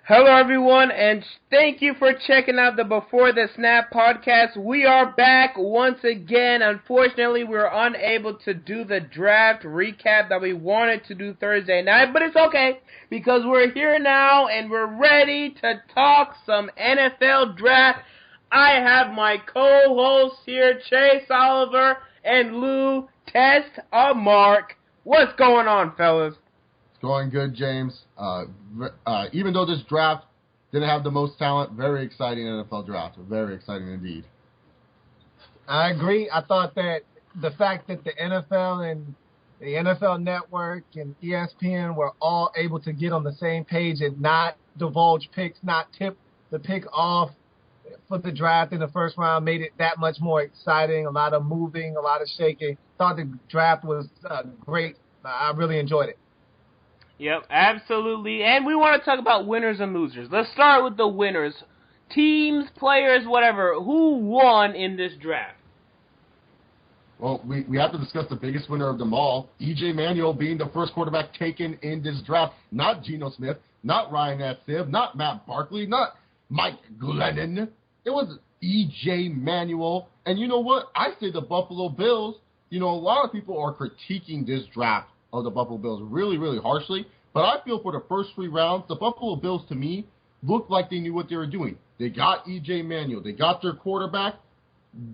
Hello, everyone, and thank you for checking out the Before the Snap podcast. We are back once again. Unfortunately, we were unable to do the draft recap that we wanted to do Thursday night, but it's okay because we're here now and we're ready to talk some NFL draft. I have my co-hosts here, Chase Oliver and Lou Test a Mark. What's going on, fellas? It's going good, James. Even though this draft didn't have the most talent, very exciting NFL draft. Very exciting indeed. I agree. I thought that the fact that the NFL and the NFL Network and ESPN were all able to get on the same page and not divulge picks, not tip the pick off for the draft in the first round made it that much more exciting. A lot of moving, a lot of shaking. Thought the draft was great. I really enjoyed it. Yep, absolutely. And we want to talk about winners and losers. Let's start with the winners. Teams, players, whatever. Who won in this draft? Well, we have to discuss the biggest winner of them all, E.J. Manuel being the first quarterback taken in this draft. Not Geno Smith, not Ryan Nassib, not Matt Barkley, not Mike Glennon. It was E.J. Manuel. And you know what? I say the Buffalo Bills, a lot of people are critiquing this draft of the Buffalo Bills really, really harshly. But I feel for the first 3 rounds, the Buffalo Bills, to me, looked like they knew what they were doing. They got E.J. Manuel. They got their quarterback.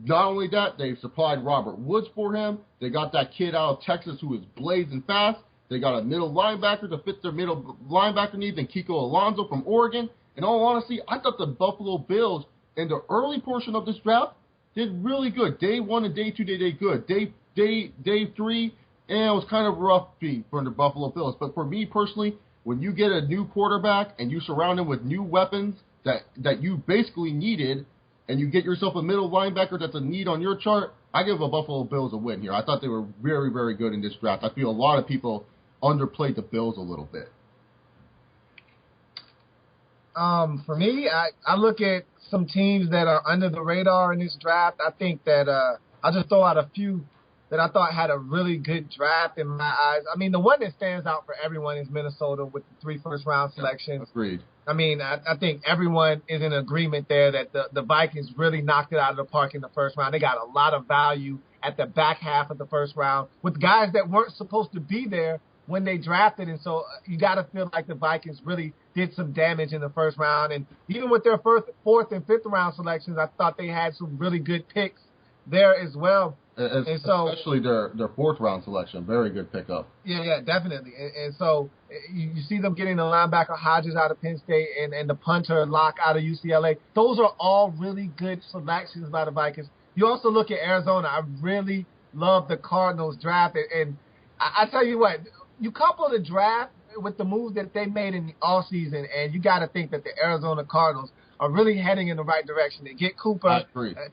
Not only that, they supplied Robert Woods for him. They got that kid out of Texas who is blazing fast. They got a middle linebacker to fit their middle linebacker needs and Kiko Alonso from Oregon. In all honesty, I thought the Buffalo Bills, in the early portion of this draft, did really good. Day 1 and day 2, they did good. Day 3, and it was kind of rough beat for the Buffalo Bills. But for me personally, when you get a new quarterback and you surround him with new weapons that you basically needed, and you get yourself a middle linebacker that's a need on your chart, I give the Buffalo Bills a win here. I thought they were very, very good in this draft. I feel a lot of people underplayed the Bills a little bit. For me, I look at some teams that are under the radar in this draft. I think that I'll just throw out a few that I thought had a really good draft in my eyes. I mean, the one that stands out for everyone is Minnesota with the 3 first-round selections. Agreed. I mean, I think everyone is in agreement there that the Vikings really knocked it out of the park in the first round. They got a lot of value at the back half of the first round with guys that weren't supposed to be there when they drafted. And so you got to feel like the Vikings really did some damage in the first round. And even with their 4th and 5th round selections, I thought they had some really good picks there as well. Especially their 4th round selection. Very good pickup. Yeah, definitely. And so you see them getting the linebacker Hodges out of Penn State and the punter Locke out of UCLA. Those are all really good selections by the Vikings. You also look at Arizona. I really love the Cardinals draft. And I tell you what, you couple the draft with the moves that they made in the offseason, and you got to think that the Arizona Cardinals are really heading in the right direction. They get Cooper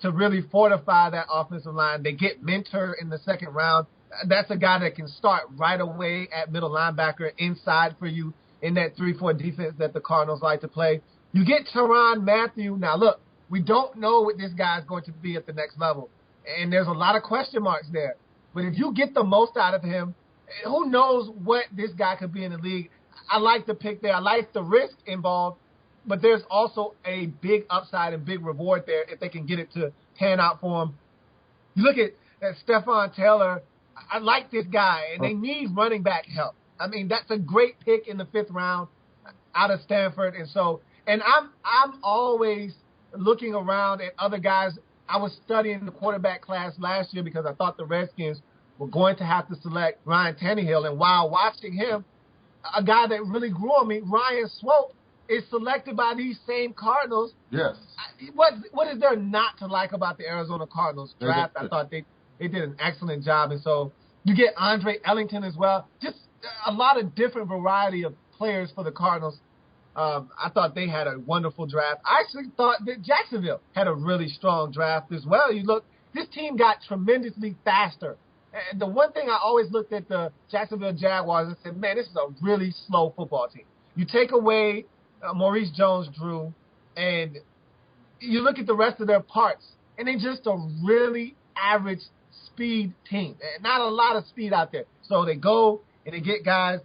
to really fortify that offensive line. They get Mentor in the 2nd round. That's a guy that can start right away at middle linebacker inside for you in that 3-4 defense that the Cardinals like to play. You get Tyrann Mathieu. Now, look, we don't know what this guy is going to be at the next level, and there's a lot of question marks there. But if you get the most out of him, who knows what this guy could be in the league. I like the pick there. I like the risk involved. But there's also a big upside and big reward there if they can get it to pan out for them. You look at Stephon Taylor. I like this guy, and they need running back help. I mean, that's a great pick in the 5th round out of Stanford. And I'm always looking around at other guys. I was studying the quarterback class last year because I thought the Redskins were going to have to select Ryan Tannehill. And while watching him, a guy that really grew on me, Ryan Swope, is selected by these same Cardinals. Yes. What is there not to like about the Arizona Cardinals draft? I thought they did an excellent job. And so you get Andre Ellington as well. Just a lot of different variety of players for the Cardinals. I thought they had a wonderful draft. I actually thought that Jacksonville had a really strong draft as well. You look, this team got tremendously faster. And the one thing I always looked at the Jacksonville Jaguars and said, man, this is a really slow football team. You take away Maurice Jones-Drew, and you look at the rest of their parts, and they're just a really average speed team. Not a lot of speed out there. So they go and they get guys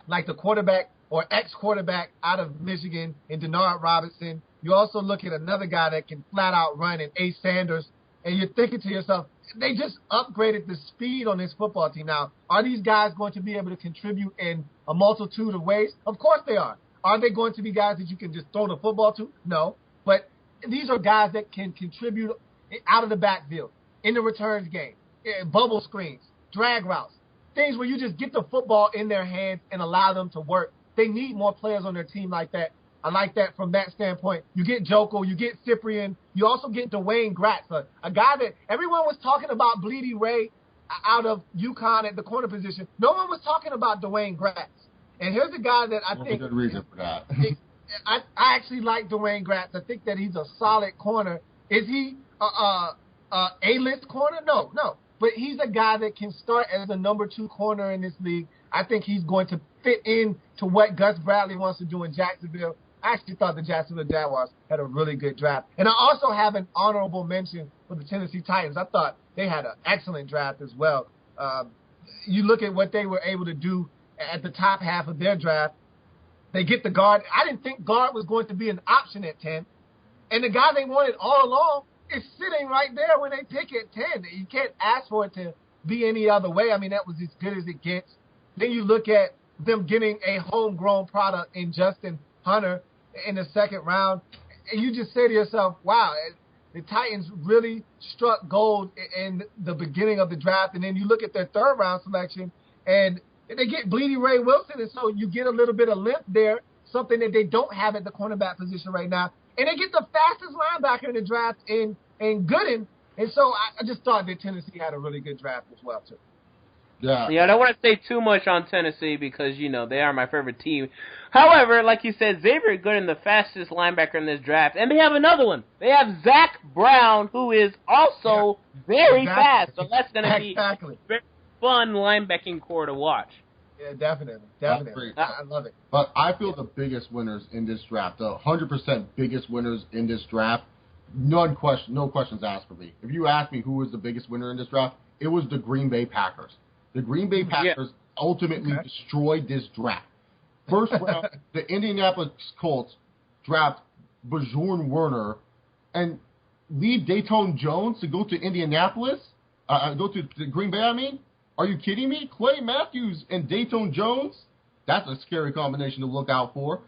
like the quarterback or ex-quarterback out of Michigan in Denard Robinson. You also look at another guy that can flat out run in Ace Sanders, and you're thinking to yourself, they just upgraded the speed on this football team. Now, are these guys going to be able to contribute in a multitude of ways? Of course they are. Are they going to be guys that you can just throw the football to? No. But these are guys that can contribute out of the backfield, in the returns game, bubble screens, drag routes, things where you just get the football in their hands and allow them to work. They need more players on their team like that. I like that from that standpoint. You get Joko, you get Cyprian, you also get Dwayne Gratz, a guy that everyone was talking about, Bleedy Ray out of UConn at the corner position. No one was talking about Dwayne Gratz. And here's a guy that I think – a good reason for that. I actually like Dwayne Gratz. I think that he's a solid corner. Is he A-list corner? No. But he's a guy that can start as a number 2 corner in this league. I think he's going to fit in to what Gus Bradley wants to do in Jacksonville. I actually thought the Jacksonville Jaguars had a really good draft. And I also have an honorable mention for the Tennessee Titans. I thought they had an excellent draft as well. You look at what they were able to do at the top half of their draft. They get the guard. I didn't think guard was going to be an option at 10. And the guy they wanted all along is sitting right there when they pick at 10. You can't ask for it to be any other way. I mean, that was as good as it gets. Then you look at them getting a homegrown product in Justin Hunter in the second round, and you just say to yourself, wow, the Titans really struck gold in the beginning of the draft. And then you look at their third round selection, and they get Bleedy Ray Wilson, and so you get a little bit of length there, something that they don't have at the cornerback position right now. And they get the fastest linebacker in the draft in Gooden. And so I just thought that Tennessee had a really good draft as well, too. Yeah, I don't want to say too much on Tennessee because, they are my favorite team. However, like you said, Xavier Gooden, the fastest linebacker in this draft. And they have another one. They have Zach Brown, who is also very fast. So that's going to be very fun linebacking core to watch. Yeah, definitely. I love it. But I feel the biggest winners in this draft, the 100% biggest winners in this draft, no questions asked for me. If you ask me who was the biggest winner in this draft, it was the Green Bay Packers. The Green Bay Packers ultimately destroyed this draft. First round, the Indianapolis Colts draft Bajorn Werner and leave Dayton Jones to go to Indianapolis? Go to Green Bay, I mean? Are you kidding me? Clay Matthews and Dayton Jones? That's a scary combination to look out for.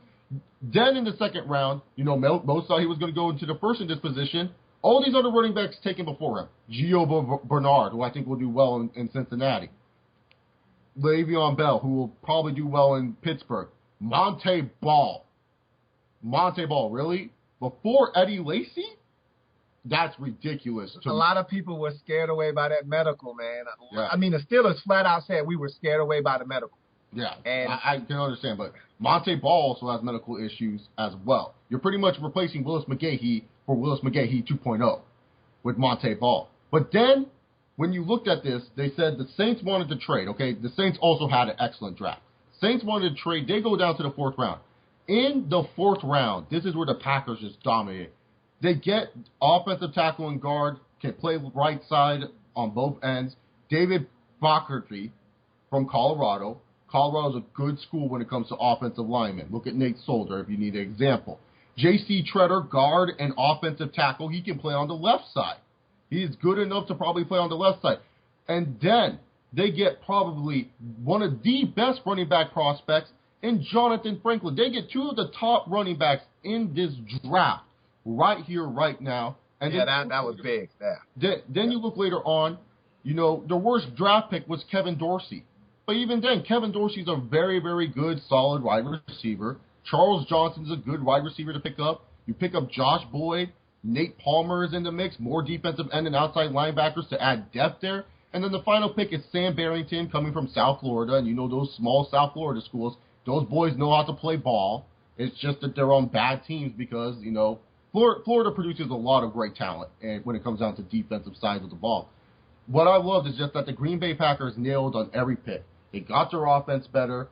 Then in the second round, most thought he was going to go into the first in this position. All these other running backs taken before him. Gio Bernard, who I think will do well in Cincinnati. Le'Veon Bell, who will probably do well in Pittsburgh. Monte Ball, really? Before Eddie Lacy? That's ridiculous. A lot of people were scared away by that medical, man. Yeah. I mean, the Steelers flat out said we were scared away by the medical. Yeah, and I can understand, but Monte Ball also has medical issues as well. You're pretty much replacing Willis McGahee for Willis McGahee 2.0 with Monte Ball. But then, when you looked at this, they said the Saints wanted to trade, okay? The Saints also had an excellent draft. Saints wanted to trade. They go down to the fourth round. In the fourth round, this is where the Packers just dominate. They get offensive tackle and guard, can play right side on both ends. David Bakhtiari from Colorado. Colorado's a good school when it comes to offensive linemen. Look at Nate Solder if you need an example. J.C. Treader, guard and offensive tackle. He can play on the left side. He is good enough to probably play on the left side. And then they get probably one of the best running back prospects in Jonathan Franklin. They get two of the top running backs in this draft right here, right now. And that was big. Yeah. Then you look later on, the worst draft pick was Kevin Dorsey. But even then, Kevin Dorsey's a very, very good, solid wide receiver. Charles Johnson's a good wide receiver to pick up. You pick up Josh Boyd. Nate Palmer is in the mix. More defensive end and outside linebackers to add depth there. And then the final pick is Sam Barrington coming from South Florida. And those small South Florida schools, those boys know how to play ball. It's just that they're on bad teams because, Florida produces a lot of great talent when it comes down to defensive sides of the ball. What I love is just that the Green Bay Packers nailed on every pick. They got their offense better.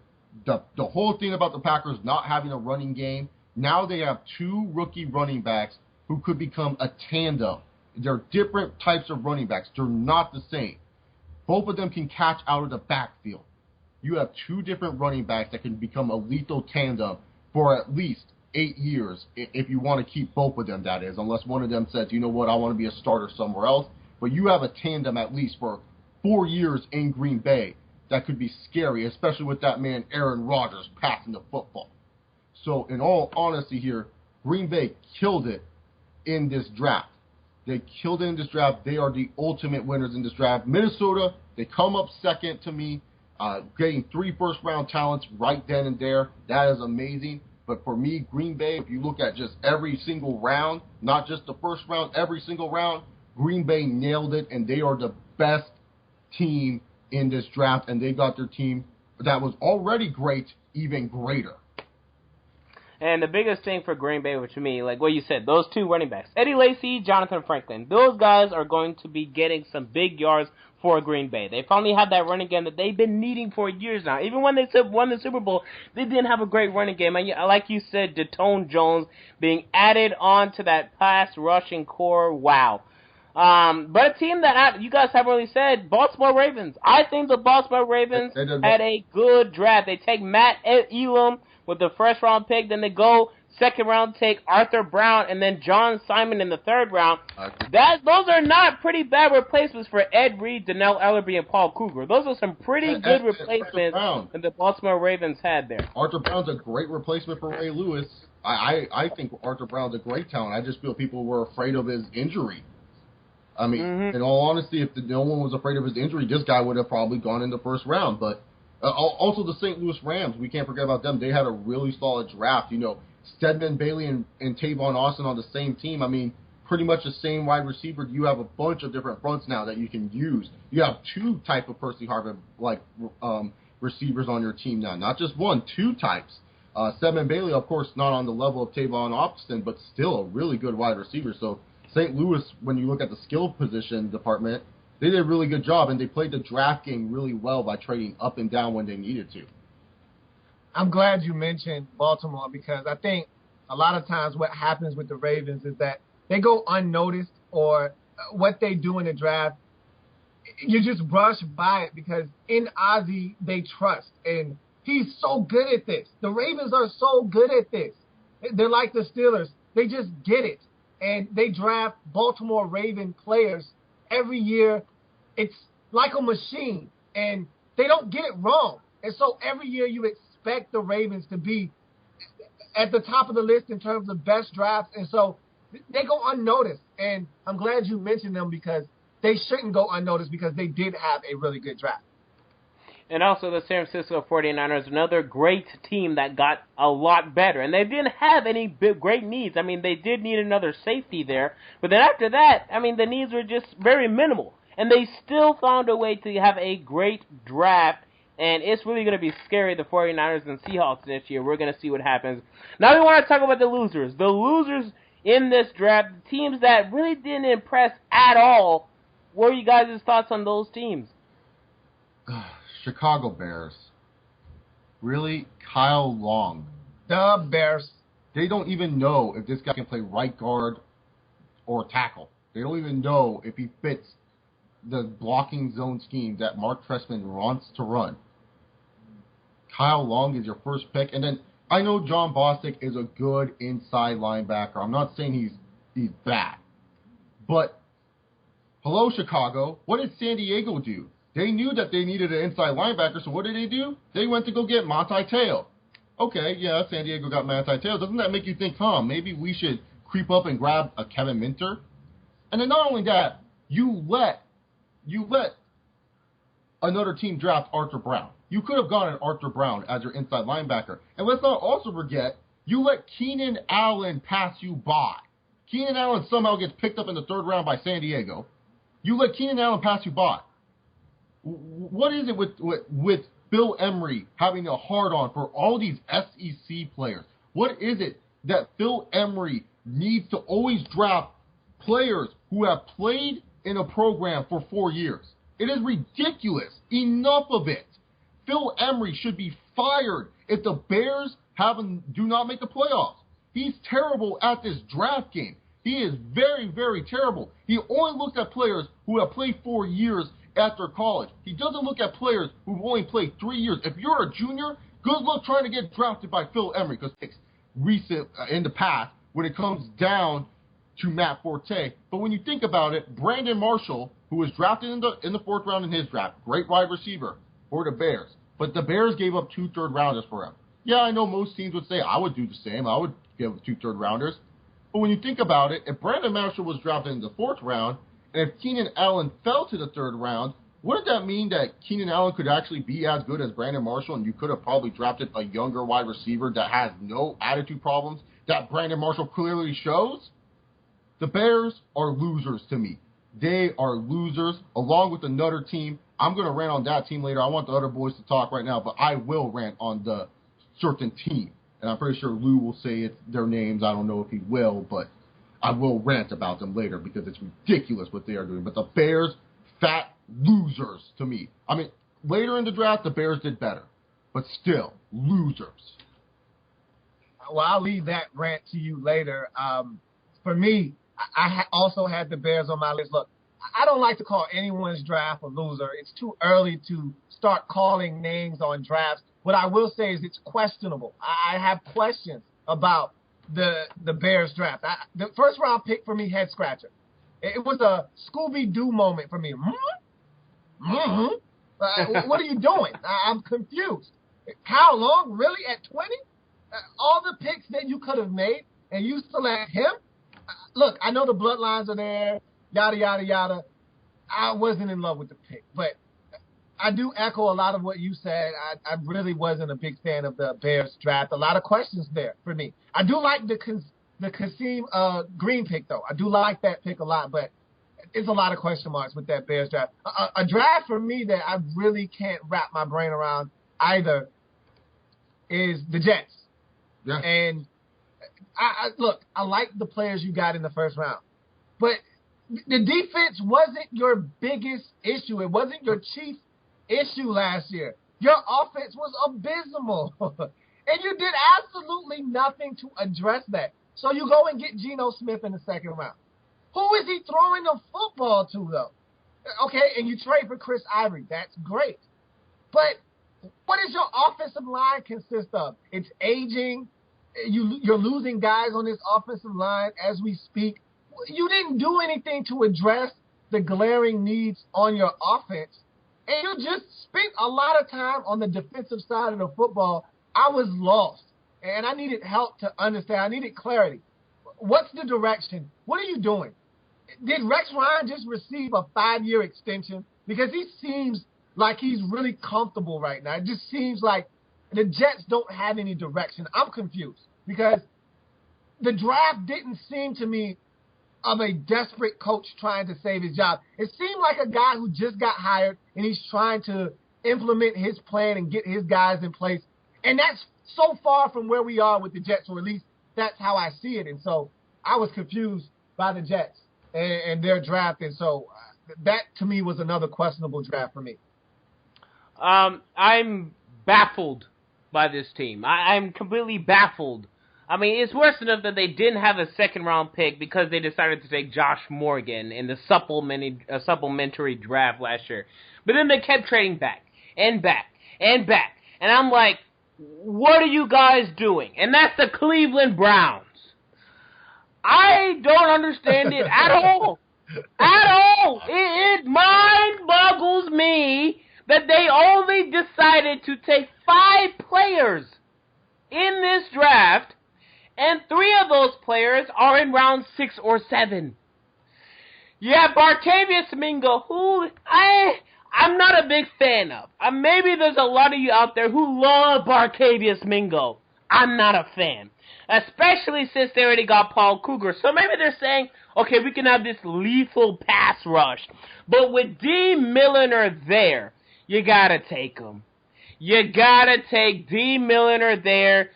The whole thing about the Packers not having a running game, now they have two rookie running backs who could become a tandem. They're different types of running backs. They're not the same. Both of them can catch out of the backfield. you have two different running backs that can become a lethal tandem for at least 8 years, if you want to keep both of them, that is, unless one of them says, you know what, I want to be a starter somewhere else. But you have a tandem at least for 4 years in Green Bay that could be scary, especially with that man Aaron Rodgers passing the football. So in all honesty here, Green Bay killed it in this draft. They killed it in this draft. They are the ultimate winners in this draft. Minnesota, they come up second to me, getting 3 first-round talents right then and there. That is amazing. But for me, Green Bay, if you look at just every single round, not just the first round, every single round, Green Bay nailed it, and they are the best team in this draft, and they got their team that was already great even greater. And the biggest thing for Green Bay, which to me, like what you said, those 2 running backs, Eddie Lacy, Jonathan Franklin, those guys are going to be getting some big yards for Green Bay. They finally have that running game that they've been needing for years now. Even when they won the Super Bowl, they didn't have a great running game. And like you said, Detone Jones being added on to that pass rushing core, wow. But a team that you guys haven't really said, Baltimore Ravens. I think the Baltimore Ravens had a good draft. They take Matt Elam with the first round pick, then they go second round, take Arthur Brown, and then John Simon in the third round. Those are not pretty bad replacements for Ed Reed, Donnell Ellerbe, and Paul Kruger. Those are some pretty good replacements that the Baltimore Ravens had there. Arthur Brown's a great replacement for Ray Lewis. I think Arthur Brown's a great talent. I just feel people were afraid of his injury. I mean, in all honesty, if no one was afraid of his injury, this guy would have probably gone in the first round. But also the St. Louis Rams, we can't forget about them. They had a really solid draft. You know, Stedman Bailey and Tavon Austin on the same team. I mean, pretty much the same wide receiver. You have a bunch of different fronts now that you can use. You have 2 type of Percy Harvin receivers on your team now, not just 1, 2 types. Stedman Bailey, of course, not on the level of Tavon Austin, but still a really good wide receiver. So St. Louis, when you look at the skill position department, they did a really good job, and they played the draft game really well by trading up and down when they needed to. I'm glad you mentioned Baltimore because I think a lot of times what happens with the Ravens is that they go unnoticed, or what they do in the draft, you just brush by it because in Ozzie they trust, and he's so good at this. The Ravens are so good at this. They're like the Steelers. They just get it, and they draft Baltimore Raven players every year. It's like a machine, and they don't get it wrong. And so every year you expect the Ravens to be at the top of the list in terms of best drafts, and so they go unnoticed. And I'm glad you mentioned them because they shouldn't go unnoticed because they did have a really good draft. And also the San Francisco 49ers, another great team that got a lot better. And they didn't have any big, great needs. I mean, they did need another safety there. But then after that, I mean, the needs were just very minimal. And they still found a way to have a great draft. And it's really going to be scary, the 49ers and Seahawks this year. We're going to see what happens. Now we want to talk about the losers. The losers in this draft, the teams that really didn't impress at all. What are you guys' thoughts on those teams? Chicago Bears. Really? Kyle Long. The Bears. They don't even know if this guy can play right guard or tackle. They don't even know if he fits the blocking zone scheme that Mark Trestman wants to run. Kyle Long is your first pick. And then I know John Bostic is a good inside linebacker. I'm not saying he's bad. But, hello, Chicago. What did San Diego do? They knew that they needed an inside linebacker, so what did they do? They went to go get Manti Te'o. Okay, yeah, San Diego got Manti Te'o. Doesn't that make you think, maybe we should creep up and grab a Kevin Minter? And then not only that, you let another team draft Arthur Brown. You could have gotten Arthur Brown as your inside linebacker. And let's not also forget, you let Keenan Allen pass you by. Keenan Allen somehow gets picked up in the third round by San Diego. You let Keenan Allen pass you by. What is it with Bill Emery having a hard-on for all these SEC players? What is it that Phil Emery needs to always draft players who have played in a program for 4 years? It is ridiculous. Enough of it. Phil Emery should be fired if the Bears do not make the playoffs. He's terrible at this draft game. He is very, very terrible. He only looks at players who have played 4 years after college. He doesn't look at players who've only played 3 years. If you're a junior, good luck trying to get drafted by Phil Emery, because in the past, when it comes down to Matt Forte. But when you think about it, Brandon Marshall, who was drafted in the 4th round in his draft, great wide receiver for the Bears. But the Bears gave up 2 third-rounders for him. Yeah, I know most teams would say, I would do the same. I would give 2 third-rounders. But when you think about it, if Brandon Marshall was drafted in the 4th round, and if Keenan Allen fell to the 3rd round, wouldn't that mean that Keenan Allen could actually be as good as Brandon Marshall, and you could have probably drafted a younger wide receiver that has no attitude problems that Brandon Marshall clearly shows? The Bears are losers to me. They are losers, along with another team. I'm going to rant on that team later. I want the other boys to talk right now, but I will rant on the certain team. And I'm pretty sure Lou will say their names. I don't know if he will, but I will rant about them later because it's ridiculous what they are doing. But the Bears, fat losers to me. I mean, later in the draft, the Bears did better, but still, losers. Well, I'll leave that rant to you later. For me, I also had the Bears on my list. Look, I don't like to call anyone's draft a loser. It's too early to start calling names on drafts. What I will say is it's questionable. I have questions about the Bears draft. The 1st round pick for me, head scratcher. It was a Scooby-Doo moment for me. What are you doing? I'm confused. How long? Really? At 20? All the picks that you could have made, and you select him? Look, I know the bloodlines are there, yada, yada, yada. I wasn't in love with the pick, but I do echo a lot of what you said. I really wasn't a big fan of the Bears draft. A lot of questions there for me. I do like the Kasim Green pick, though. I do like that pick a lot, but there's a lot of question marks with that Bears draft. A draft for me that I really can't wrap my brain around either is the Jets. Yeah. And look, I like the players you got in the 1st round, but the defense wasn't your biggest issue. It wasn't your chief issue last year. Your offense was abysmal, and you did absolutely nothing to address that. So you go and get Geno Smith in the 2nd round. Who is he throwing the football to, though? Okay, and you trade for Chris Ivory. That's great. But what does your offensive line consist of? It's aging. You're losing guys on this offensive line as we speak. You didn't do anything to address the glaring needs on your offense. And you just spent a lot of time on the defensive side of the football. I was lost, and I needed help to understand. I needed clarity. What's the direction? What are you doing? Did Rex Ryan just receive a 5-year extension? Because he seems like he's really comfortable right now. It just seems like the Jets don't have any direction. I'm confused because the draft didn't seem to me of a desperate coach trying to save his job. It seemed like a guy who just got hired and he's trying to implement his plan and get his guys in place. And that's so far from where we are with the Jets, or at least that's how I see it. And so I was confused by the Jets and their draft. And so that to me was another questionable draft for me. I'm baffled by this team. I'm completely baffled. I mean, it's worse enough that they didn't have a 2nd-round pick because they decided to take Josh Morgan in the supplementary draft last year. But then they kept trading back and back and back. And I'm like, what are you guys doing? And that's the Cleveland Browns. I don't understand it at all. At all. It mind boggles me that they only decided to take 5 players in this draft, and 3 of those players are in round 6 or 7. You have Bartavius Mingo, who I'm not a big fan of. Maybe there's a lot of you out there who love Bartavius Mingo. I'm not a fan. Especially since they already got Paul Cougar. So maybe they're saying, okay, we can have this lethal pass rush. But with D. Milliner there, you gotta take him. You gotta take D. Milliner there.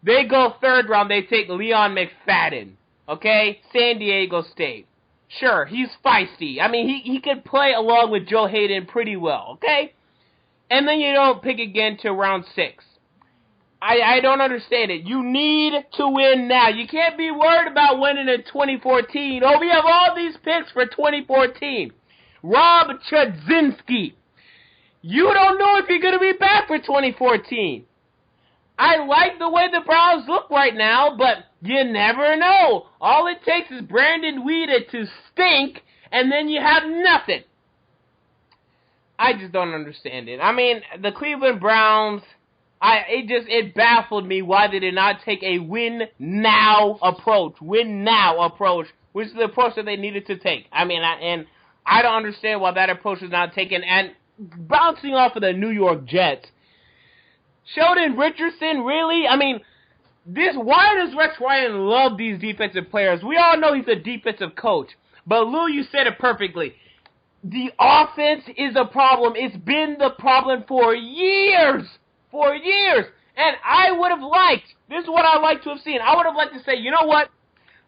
They go 3rd round, they take Leon McFadden. Okay? San Diego State. Sure, he's feisty. I mean, he could play along with Joe Hayden pretty well, okay? And then you don't pick again till round 6. I don't understand it. You need to win now. You can't be worried about winning in 2014. Oh, we have all these picks for 2014. Rob Chudzinski. You don't know if you're going to be back for 2014. I like the way the Browns look right now, but you never know. All it takes is Brandon Weeder to stink, and then you have nothing. I just don't understand it. I mean, the Cleveland Browns, it baffled me why they did not take a win-now approach, which is the approach that they needed to take. I mean, I don't understand why that approach was not taken. And bouncing off of the New York Jets, Sheldon Richardson, really? I mean, why does Rex Ryan love these defensive players? We all know he's a defensive coach. But Lou, you said it perfectly. The offense is a problem. It's been the problem for years. And I would have liked, this is what I like to have seen. I would have liked to say, you know what?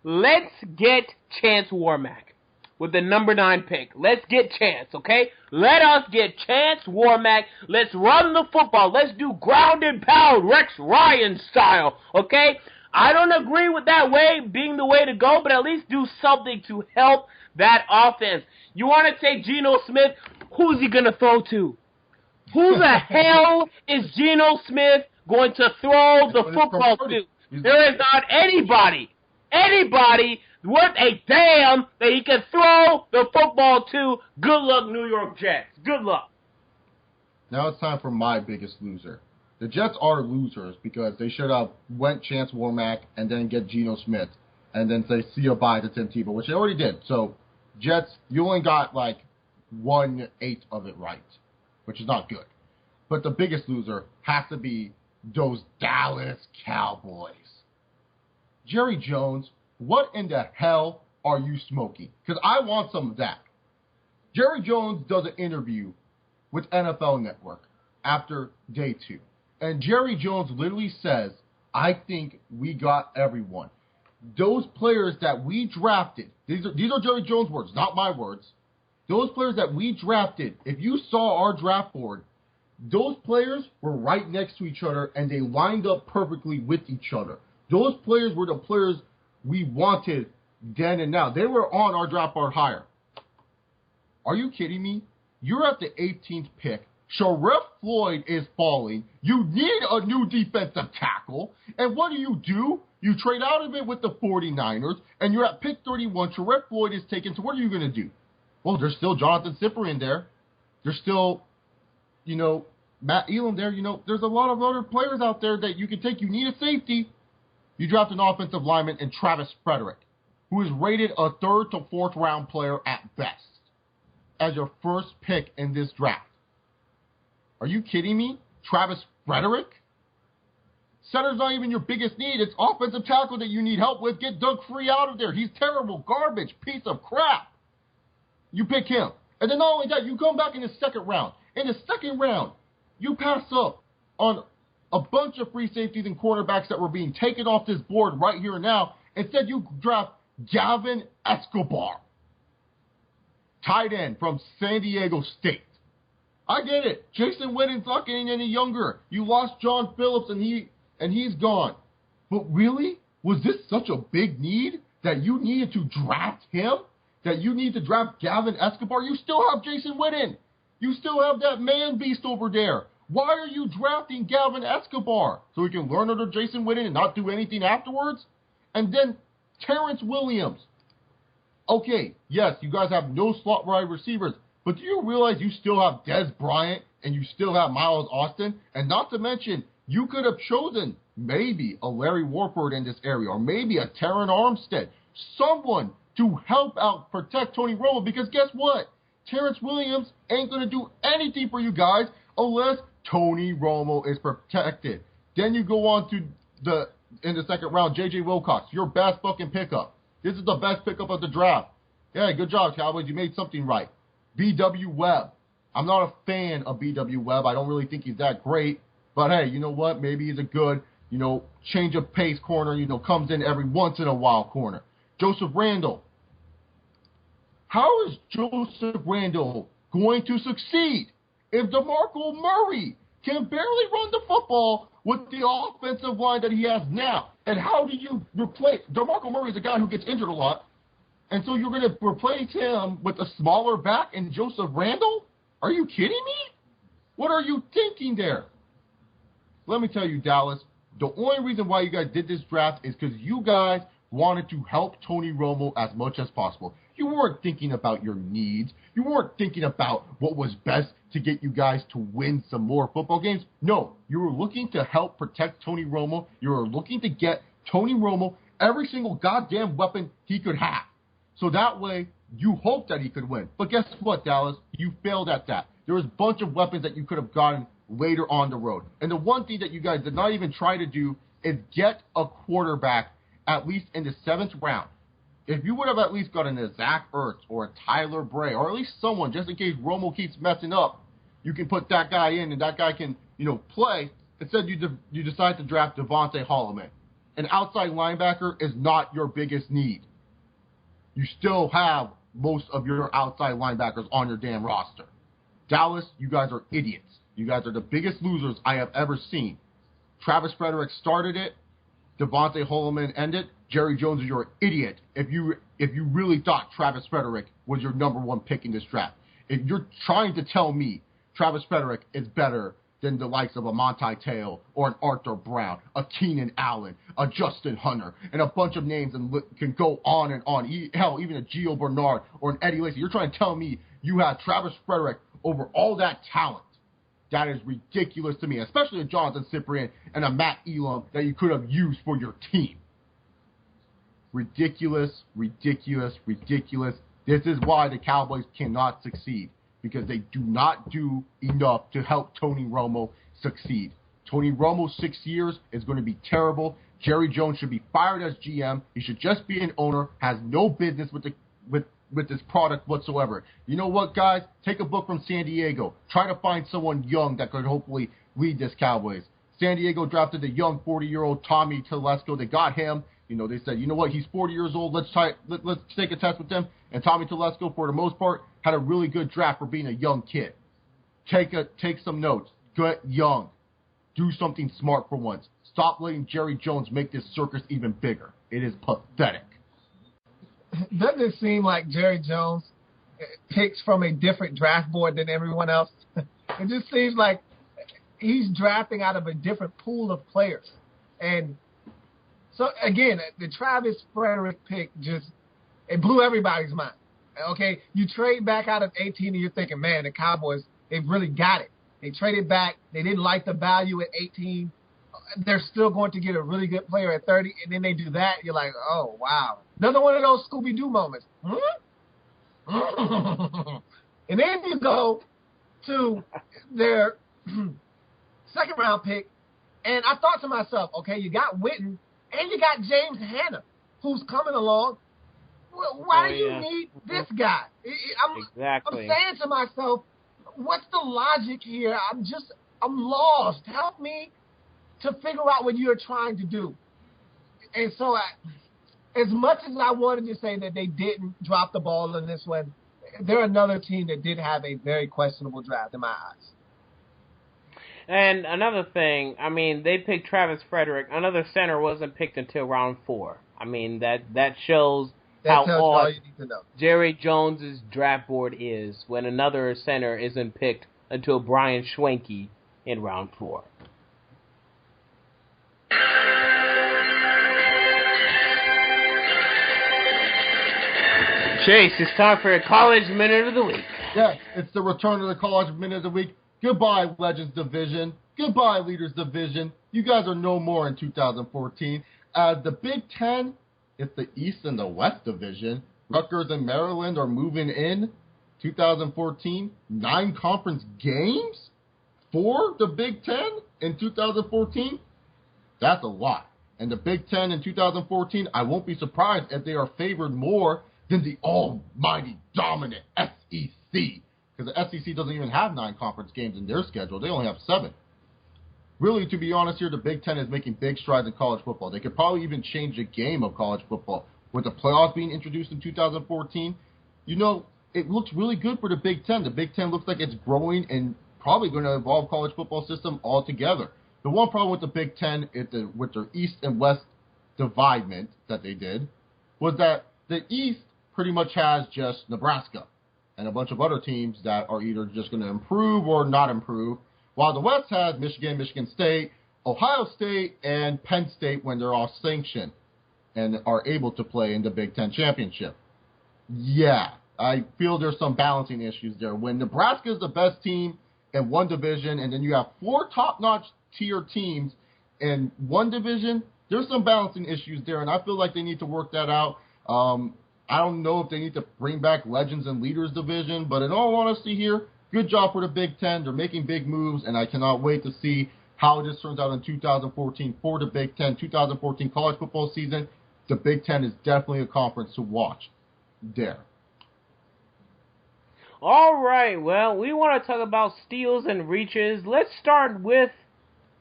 Let's get Chance Warmack with the number 9 pick. Let's get Chance, okay? Let us get Chance Warmack. Let's run the football. Let's do ground and pound, Rex Ryan style, okay? I don't agree with that way being the way to go, but at least do something to help that offense. You want to take Geno Smith? Who's he going to throw to? Who the hell is Geno Smith going to throw the football to? There is not anybody worth a damn that he can throw the football to. Good luck, New York Jets. Good luck. Now it's time for my biggest loser. The Jets are losers because they should have went Chance Warmack and then get Geno Smith and then say see you bye to Tim Tebow, which they already did. So, Jets, you only got like 1/8 of it right, which is not good. But the biggest loser has to be those Dallas Cowboys. Jerry Jones, what in the hell are you smoking? Because I want some of that. Jerry Jones does an interview with NFL Network after day 2. And Jerry Jones literally says, I think we got everyone. Those players that we drafted, these are Jerry Jones' words, not my words. Those players that we drafted, if you saw our draft board, those players were right next to each other and they lined up perfectly with each other. Those players were the players we wanted then and now. They were on our draft board higher. Are you kidding me? You're at the 18th pick. Sharif Floyd is falling. You need a new defensive tackle. And what do? You trade out of it with the 49ers, and you're at pick 31. Sharif Floyd is taken. So what are you going to do? Well, there's still Jonathan Cipher in there. There's still, Matt Elam there. There's a lot of other players out there that you can take. You need a safety. You draft an offensive lineman in Travis Frederick, who is rated a 3rd to 4th round player at best, as your first pick in this draft. Are you kidding me? Travis Frederick? Center's not even your biggest need. It's offensive tackle that you need help with. Get Doug Free out of there. He's terrible, garbage, piece of crap. You pick him. And then not only that, you come back in the second round. In the second round, you pass up on a bunch of free safeties and cornerbacks that were being taken off this board right here and now. Instead, you draft Gavin Escobar, tight end from San Diego State. I get it. Jason Witten's not getting any younger. You lost John Phillips and he's gone. But really? Was this such a big need that you needed to draft him? That you need to draft Gavin Escobar? You still have Jason Witten. You still have that man beast over there. Why are you drafting Gavin Escobar? So he can learn under Jason Witten and not do anything afterwards? And then Terrence Williams. Okay, yes, you guys have no slot wide receivers, but do you realize you still have Dez Bryant and you still have Miles Austin? And not to mention, you could have chosen maybe a Larry Warford in this area or maybe a Terran Armstead. Someone to help out protect Tony Romo, because guess what? Terrence Williams ain't going to do anything for you guys unless Tony Romo is protected. Then you go on to in the second round, J.J. Wilcox, your best fucking pickup. This is the best pickup of the draft. Yeah, good job, Cowboys. You made something right. B.W. Webb. I'm not a fan of B.W. Webb. I don't really think he's that great. But hey, you know what? Maybe he's a good, change of pace corner, comes in every once in a while corner. Joseph Randle. How is Joseph Randle going to succeed if DeMarco Murray can barely run the football with the offensive line that he has now? And how do you replace DeMarco Murray is a guy who gets injured a lot. And so you're going to replace him with a smaller back and Joseph Randle? Are you kidding me? What are you thinking there? Let me tell you, Dallas, the only reason why you guys did this draft is because you guys wanted to help Tony Romo as much as possible. You weren't thinking about your needs. You weren't thinking about what was best to get you guys to win some more football games. No, you were looking to help protect Tony Romo. You were looking to get Tony Romo every single goddamn weapon he could have. So that way, you hoped that he could win. But guess what, Dallas? You failed at that. There was a bunch of weapons that you could have gotten later on the road. And the one thing that you guys did not even try to do is get a quarterback at least in the 7th round. If you would have at least gotten a Zach Ertz or a Tyler Bray or at least someone, just in case Romo keeps messing up, you can put that guy in and that guy can, play. Instead, you decide to draft Devontae Holloman. An outside linebacker is not your biggest need. You still have most of your outside linebackers on your damn roster. Dallas, you guys are idiots. You guys are the biggest losers I have ever seen. Travis Frederick started it. Devontae Holloman ended. Jerry Jones, you're an idiot if you really thought Travis Frederick was your number 1 pick in this draft. If you're trying to tell me Travis Frederick is better than the likes of a Monty Te'o or an Arthur Brown, a Keenan Allen, a Justin Hunter, and a bunch of names and can go on and on. Hell, even a Gio Bernard or an Eddie Lacy. You're trying to tell me you have Travis Frederick over all that talent. That is ridiculous to me, especially a Jonathan Cyprien and a Matt Elam that you could have used for your team. Ridiculous, ridiculous, ridiculous. This is why the Cowboys cannot succeed, because they do not do enough to help Tony Romo succeed. Tony Romo's 6 years is going to be terrible. Jerry Jones should be fired as GM. He should just be an owner, has no business with this product whatsoever. You know what, guys? Take a book from San Diego. Try to find someone young that could hopefully lead this Cowboys. San Diego drafted the young 40-year-old Tommy Telesco. They got him. They said, you know what, he's 40 years old. Let's take a test with him. And Tommy Telesco, for the most part, had a really good draft for being a young kid. Take some notes. Get young. Do something smart for once. Stop letting Jerry Jones make this circus even bigger. It is pathetic. Doesn't it seem like Jerry Jones picks from a different draft board than everyone else? It just seems like he's drafting out of a different pool of players. And so, again, the Travis Frederick pick it blew everybody's mind. Okay, you trade back out of 18 and you're thinking, man, the Cowboys, they've really got it. They traded back. They didn't like the value at 18. They're still going to get a really good player at 30, and then they do that. You're like, oh, wow. Another one of those Scooby-Doo moments. And then you go to their second-round pick, and I thought to myself, okay, you got Witten, and you got James Hanna, who's coming along. Well, why do you need this guy? I'm saying to myself, what's the logic here? I'm lost. Help me to figure out what you're trying to do. And so as much as I wanted to say that they didn't drop the ball in this one, they're another team that did have a very questionable draft in my eyes. And another thing, they picked Travis Frederick. Another center wasn't picked until round 4. That shows how odd Jerry Jones's draft board is when another center isn't picked until Brian Schwenke in round 4. Chase, it's time for a College Minute of the Week. Yes, it's the return of the College Minute of the Week. Goodbye, Legends Division. Goodbye, Leaders Division. You guys are no more in 2014. The Big Ten, it's the East and the West Division. Rutgers and Maryland are moving in 2014. 9 conference games for the Big Ten in 2014. That's a lot. And the Big Ten in 2014, I won't be surprised if they are favored more than the almighty dominant SEC. Because the SEC doesn't even have 9 conference games in their schedule. They only have 7. Really, to be honest here, the Big Ten is making big strides in college football. They could probably even change the game of college football. With the playoffs being introduced in 2014, it looks really good for the Big Ten. The Big Ten looks like it's growing and probably going to evolve college football system altogether. The one problem with the Big Ten, with their East and West dividement that they did, was that the East pretty much has just Nebraska and a bunch of other teams that are either just going to improve or not improve, while the West has Michigan, Michigan State, Ohio State, and Penn State when they're all sanctioned and are able to play in the Big Ten Championship. Yeah, I feel there's some balancing issues there. When Nebraska is the best team in one division and then you have 4 top-notch tier teams in one division, there's some balancing issues there, and I feel like they need to work that out. I don't know if they need to bring back Legends and Leaders division, but in all honesty here, good job for the Big Ten. They're making big moves, and I cannot wait to see how this turns out in 2014 for the Big Ten. 2014 college football season, the Big Ten is definitely a conference to watch there. All right, well, we want to talk about steals and reaches. Let's start with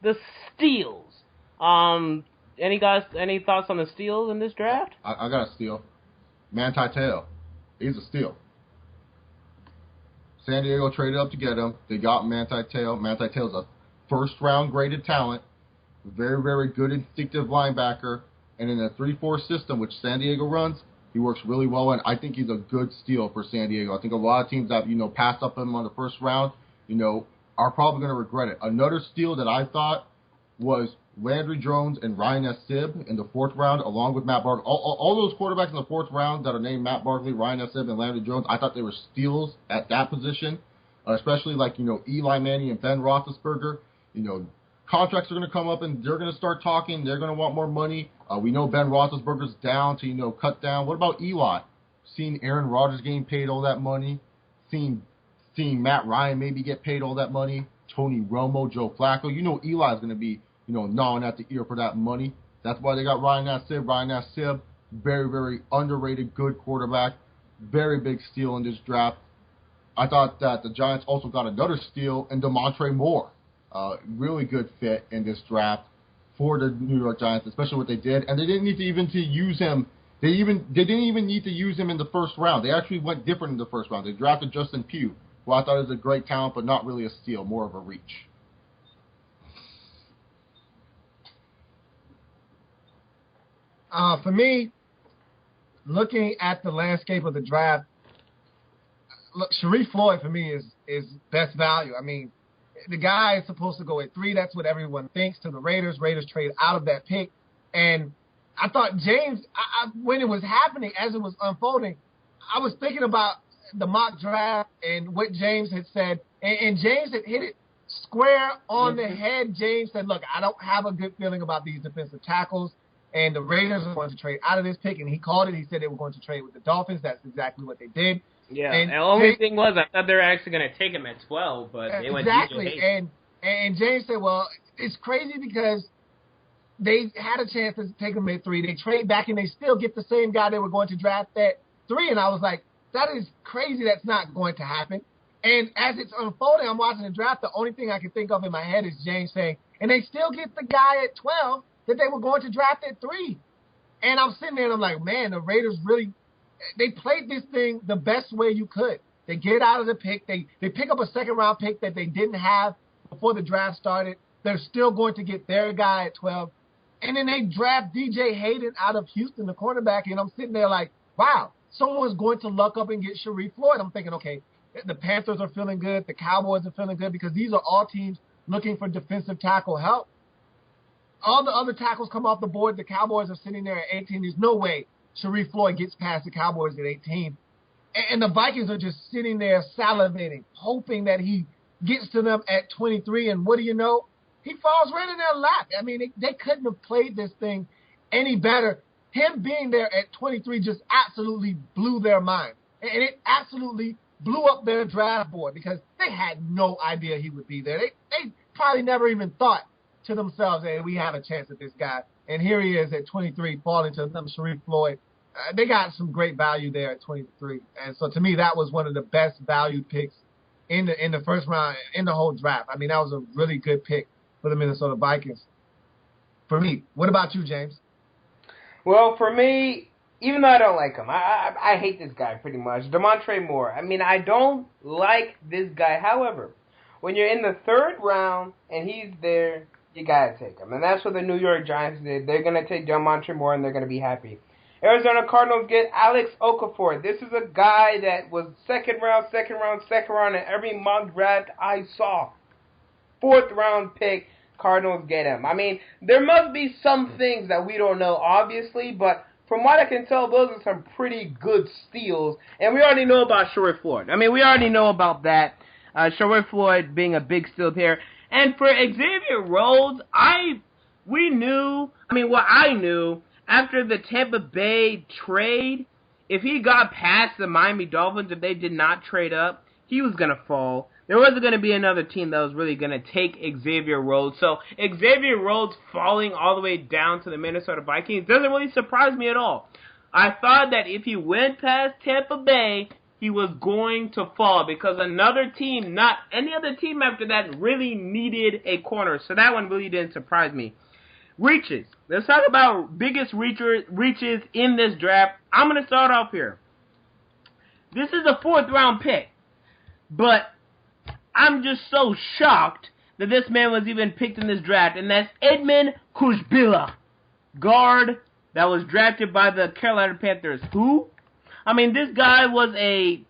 the steals. Any thoughts on the steals in this draft? I got a steal. Manti Te'o. He's a steal. San Diego traded up to get him. They got Manti Te'o. Manti Te'o's a first-round graded talent. Very, very good instinctive linebacker. And in a 3-4 system, which San Diego runs, he works really well in. I think he's a good steal for San Diego. I think a lot of teams that, passed up him on the first round, are probably going to regret it. Another steal that I thought was Landry Jones and Ryan S. Sibb in the 4th round, along with Matt Barkley. All those quarterbacks in the 4th round that are named Matt Barkley, Ryan S. Sibb, and Landry Jones, I thought they were steals at that position, especially like, Eli Manning and Ben Roethlisberger. Contracts are going to come up and they're going to start talking. They're going to want more money. We know Ben Roethlisberger's down to, cut down. What about Eli? Seeing Aaron Rodgers getting paid all that money. Seeing Matt Ryan maybe get paid all that money. Tony Romo, Joe Flacco. Eli's going to be, gnawing at the ear for that money. That's why they got Ryan Nassib. Ryan Nassib, very, very underrated, good quarterback. Very big steal in this draft. I thought that the Giants also got another steal in DeMontre Moore. Really good fit in this draft for the New York Giants, especially what they did. And they didn't need to use him. They didn't even need to use him in the first round. They actually went different in the first round. They drafted Justin Pugh, who I thought was a great talent, but not really a steal, more of a reach. For me, looking at the landscape of the draft, look, Sharif Floyd for me is best value. I mean, the guy is supposed to go at 3. That's what everyone thinks to the Raiders. Raiders trade out of that pick. And I thought James, when it was happening, as it was unfolding, I was thinking about the mock draft and what James had said. And James had hit it square on the head. James said, look, I don't have a good feeling about these defensive tackles. And the Raiders are going to trade out of this pick. And he called it. He said they were going to trade with the Dolphins. That's exactly what they did. Yeah, and the only thing was I thought they were actually going to take him at 12, but they went exactly. And James said, well, it's crazy because they had a chance to take him at 3. They trade back and they still get the same guy they were going to draft at 3. And I was like, that is crazy. That's not going to happen. And as it's unfolding, I'm watching the draft. The only thing I can think of in my head is James saying, and they still get the guy at 12 that they were going to draft at 3. And I'm sitting there and I'm like, man, the Raiders really, they played this thing the best way you could. They get out of the pick. They pick up a second-round pick that they didn't have before the draft started. They're still going to get their guy at 12. And then they draft DJ Hayden out of Houston, the cornerback, and I'm sitting there like, wow, someone's going to luck up and get Sharif Floyd. I'm thinking, okay, the Panthers are feeling good. The Cowboys are feeling good because these are all teams looking for defensive tackle help. All the other tackles come off the board. The Cowboys are sitting there at 18. There's no way Sharif Floyd gets past the Cowboys at 18. And the Vikings are just sitting there salivating, hoping that he gets to them at 23. And what do you know? He falls right in their lap. I mean, they couldn't have played this thing any better. Him being there at 23 just absolutely blew their mind. And it absolutely blew up their draft board because they had no idea he would be there. They probably never even thought to themselves, hey, we have a chance at this guy. And here he is at 23, falling to them, Sharif Floyd. They got some great value there at 23. And so to me, that was one of the best valued picks in the first round, in the whole draft. I mean, that was a really good pick for the Minnesota Vikings. For me. What about you, James? Well, for me, even though I don't like him, I hate this guy pretty much. DeMontre Moore. I mean, I don't like this guy. However, when you're in the 3rd round and he's there, you got to take him. And that's what the New York Giants did. They're going to take DeMontre Moore and they're going to be happy. Arizona Cardinals get Alex Okafor. This is a guy that was second round, and every mock draft I saw. Fourth round pick, Cardinals get him. I mean, there must be some things that we don't know, obviously, but from what I can tell, those are some pretty good steals. And we already know about Sherwood Floyd. I mean, we already know about that. Sherwood Floyd being a big steal here. And for Xavier Rhodes, I knew after the Tampa Bay trade, if he got past the Miami Dolphins, if they did not trade up, he was going to fall. There wasn't going to be another team that was really going to take Xavier Rhodes. So Xavier Rhodes falling all the way down to the Minnesota Vikings doesn't really surprise me at all. I thought that if he went past Tampa Bay, he was going to fall because another team, not any other team after that, really needed a corner. So that one really didn't surprise me. Reaches. Let's talk about biggest reaches in this draft. I'm going to start off here. This is a 4th round pick. But I'm just so shocked that this man was even picked in this draft. And that's Edmund Kuzbila, guard that was drafted by the Carolina Panthers. Who? I mean, this guy was a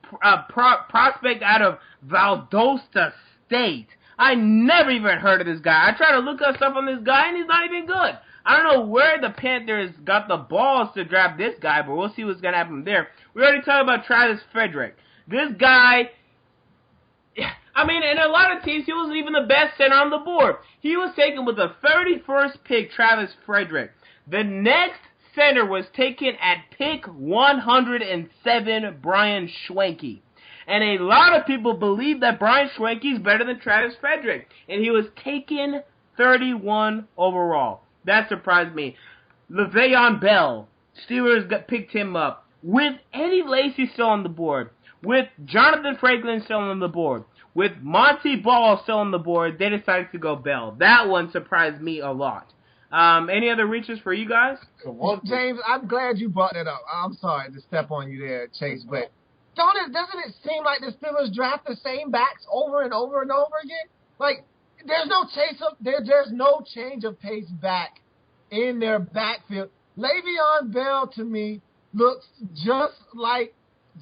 prospect out of Valdosta State. I never even heard of this guy. I tried to look up stuff on this guy, and he's not even good. I don't know where the Panthers got the balls to draft this guy, but we'll see what's going to happen there. We already talked about Travis Frederick. This guy, I mean, in a lot of teams, he wasn't even the best center on the board. He was taken with the 31st pick, Travis Frederick. The next center was taken at pick 107, Brian Schwenke. And a lot of people believe that Brian Schwenke is better than Travis Frederick. And he was taken 31 overall. That surprised me. Le'Veon Bell, Steelers picked him up. With Eddie Lacy still on the board. With Jonathan Franklin still on the board. With Monty Ball still on the board, they decided to go Bell. That one surprised me a lot. Any other reaches for you guys? James, I'm glad you brought that up. I'm sorry to step on you there, Chase, but doesn't it seem like the Steelers draft the same backs over and over and over again? Like, there's no change of pace back in their backfield. Le'Veon Bell, to me, looks just like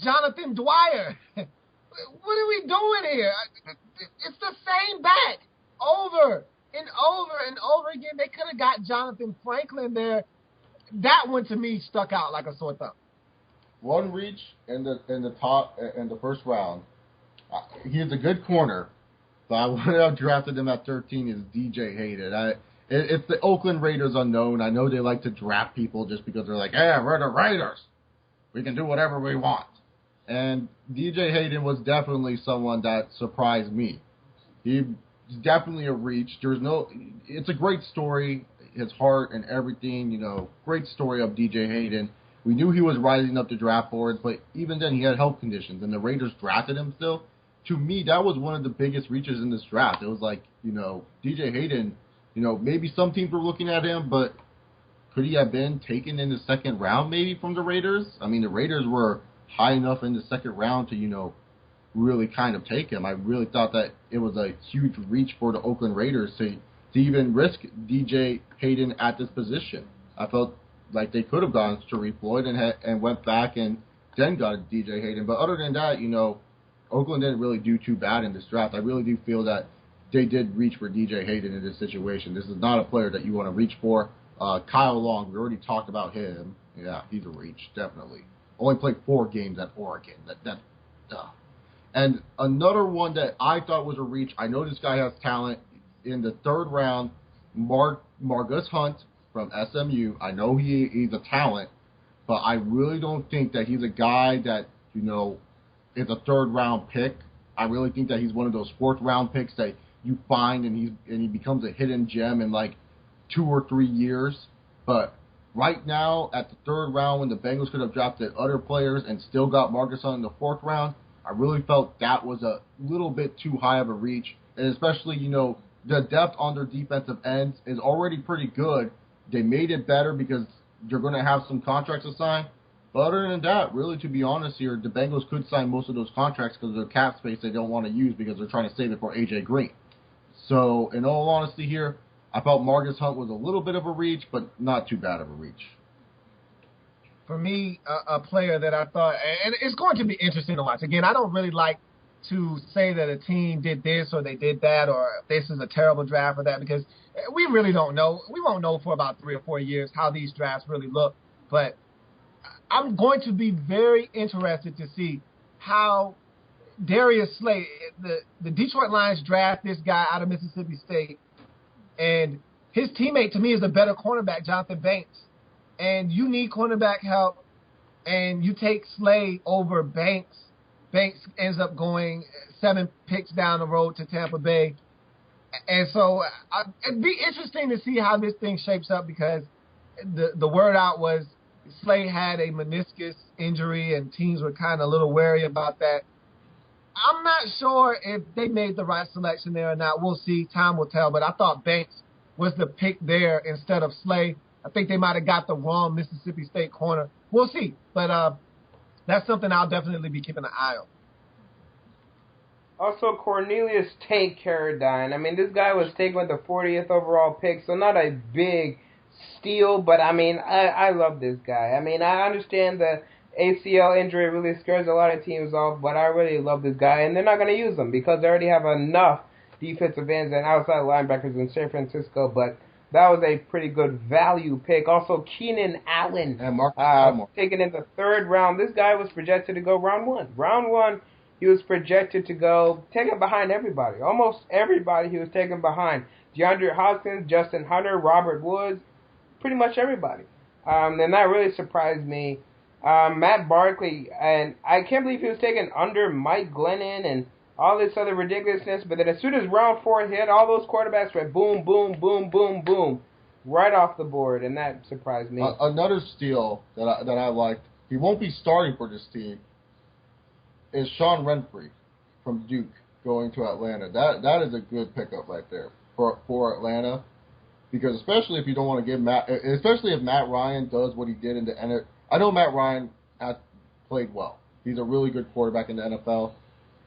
Jonathan Dwyer. What are we doing here? It's the same back over and over and over again. They could have got Jonathan Franklin there. That one, to me, stuck out like a sore thumb. One reach in the top in the first round. He's a good corner, but I would have drafted him at 13 is DJ Hayden. It's the Oakland Raiders unknown. I know they like to draft people just because they're like, hey, we're the Raiders. We can do whatever we want. And DJ Hayden was definitely someone that surprised me. He's definitely a reach. It's a great story, his heart and everything, great story of DJ Hayden. We knew he was rising up the draft boards, but even then he had health conditions, and the Raiders drafted him still. To me, that was one of the biggest reaches in this draft. It was like, DJ Hayden, maybe some teams were looking at him, but could he have been taken in the second round maybe from the Raiders? I mean, the Raiders were high enough in the second round to, really kind of take him. I really thought that it was a huge reach for the Oakland Raiders to even risk DJ Hayden at this position. I felt like they could have gone to Sharif Floyd and went back and then got DJ Hayden. But other than that, Oakland didn't really do too bad in this draft. I really do feel that they did reach for DJ Hayden in this situation. This is not a player that you want to reach for. Kyle Long, we already talked about him. Yeah, he's a reach, definitely. Only played 4 games at Oregon. And another one that I thought was a reach, I know this guy has talent. In the 3rd round, Margus Hunt from SMU. I know he's a talent, but I really don't think that he's a guy that, is a 3rd round pick. I really think that he's one of those 4th round picks that you find and he becomes a hidden gem in like 2 or 3 years. But right now, at the 3rd round, when the Bengals could have drafted other players and still got Marcus Hunt in the 4th round, I really felt that was a little bit too high of a reach. And especially, the depth on their defensive ends is already pretty good. They made it better because you're going to have some contracts to sign. But other than that, really, to be honest here, the Bengals could sign most of those contracts because of their cap space they don't want to use because they're trying to save it for A.J. Green. So, in all honesty here, I felt Margus Hunt was a little bit of a reach, but not too bad of a reach. for me, a player that I thought, and it's going to be interesting to watch. Again, I don't really like to say that a team did this or they did that or this is a terrible draft or that because we really don't know. We won't know for about 3 or 4 years how these drafts really look. But I'm going to be very interested to see how Darius Slay, the Detroit Lions draft this guy out of Mississippi State, and his teammate to me is a better cornerback, Jonathan Banks. And you need cornerback help, and you take Slay over Banks. Banks ends up going 7 picks down the road to Tampa Bay. And so it'd be interesting to see how this thing shapes up because the word out was Slay had a meniscus injury, and teams were kind of a little wary about that. I'm not sure if they made the right selection there or not. We'll see. Time will tell. But I thought Banks was the pick there instead of Slay. I think they might have got the wrong Mississippi State corner. We'll see. But that's something I'll definitely be keeping an eye on. Also, Cornelius Tank Carradine. I mean, this guy was taken with the 40th overall pick, so not a big steal, but I mean, I love this guy. I mean, I understand the ACL injury really scares a lot of teams off, but I really love this guy, and they're not going to use him because they already have enough defensive ends and outside linebackers in San Francisco, but that was a pretty good value pick. Also, Keenan Allen, and taken in the 3rd round. This guy was projected to go round 1. Round 1, he was projected to go taken behind everybody. Almost everybody he was taken behind. DeAndre Hopkins, Justin Hunter, Robert Woods, pretty much everybody. And that really surprised me. Matt Barkley, and I can't believe he was taken under Mike Glennon and all this other ridiculousness, but then as soon as round 4 hit, all those quarterbacks went boom, boom, boom, boom, boom, right off the board, and that surprised me. Another steal that I liked, he won't be starting for this team, is Sean Renfree from Duke going to Atlanta. That is a good pickup right there for Atlanta, because especially if you don't want to give especially if Matt Ryan does what he did in the NFL. I know Matt Ryan has played well. He's a really good quarterback in the NFL,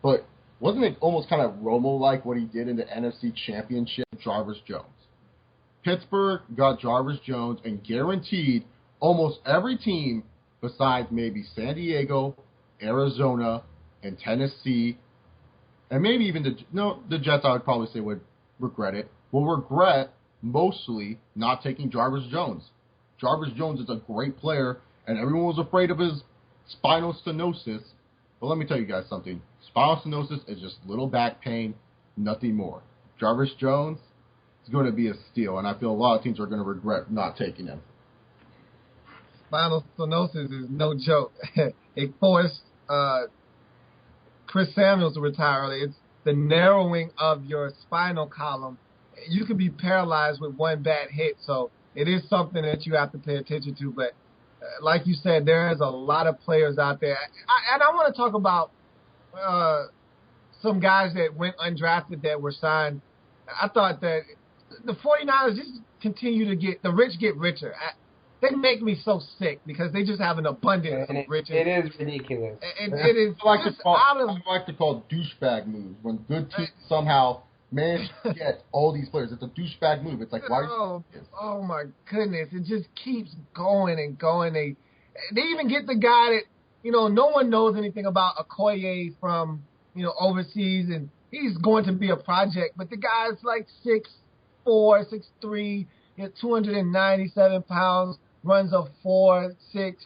but wasn't it almost kind of Romo-like what he did in the NFC Championship? Jarvis Jones. Pittsburgh got Jarvis Jones and guaranteed almost every team besides maybe San Diego, Arizona, and Tennessee, and maybe even the Jets, I would probably say, would regret it. Will regret mostly not taking Jarvis Jones. Jarvis Jones is a great player, and everyone was afraid of his spinal stenosis. But let me tell you guys something. Spinal stenosis is just little back pain, nothing more. Jarvis Jones is going to be a steal, and I feel a lot of teams are going to regret not taking him. Spinal stenosis is no joke. It forced Chris Samuels to retire early. It's the narrowing of your spinal column. You can be paralyzed with one bad hit, so it is something that you have to pay attention to. But like you said, there is a lot of players out there. And I want to talk about some guys that went undrafted that were signed. I thought that the 49ers just continue to get – the rich get richer. They make me so sick because they just have an abundance of riches. It is ridiculous. And it is I like to call douchebag moves when good teams somehow manage to get all these players. It's a douchebag move. It's like, why? Oh my goodness! It just keeps going and going. They even get the guy that no one knows anything about, Okoye from overseas, and he's going to be a project. But the guy's like 6'4", 6'3", 297 pounds. Runs a 4.6,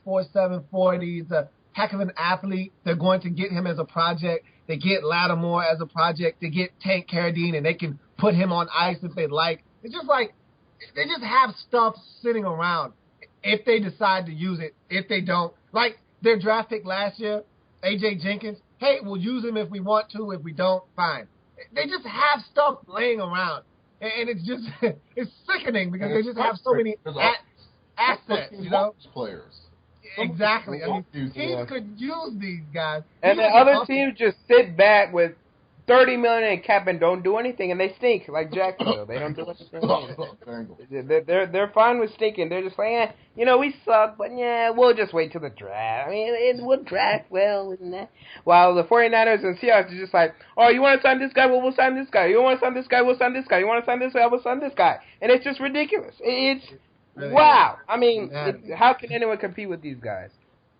4.7 40. He's a heck of an athlete. They're going to get him as a project. They get Lattimore as a project. They get Tank Carradine, and they can put him on ice if they like. It's just like they just have stuff sitting around if they decide to use it. If they don't, like their draft pick last year, A.J. Jenkins, hey, we'll use him if we want to. If we don't, fine. They just have stuff laying around. And it's just it's sickening because they just have so many assets, players. Exactly. I mean, teams could use these guys. And then other teams just sit back with $30 million in cap and don't do anything, and they stink like Jacksonville. They don't do anything. They're fine with stinking. They're just like, we suck, but we'll just wait till the draft. I mean, we'll draft well, isn't that? While the 49ers and Seahawks are just like, oh, you want to sign this guy? Well, we'll sign this guy. You want to sign this guy? We'll sign this guy. You want to sign this guy? We'll sign this guy. And it's just ridiculous. Really Wow. I mean, Unanimous. how can anyone compete with these guys?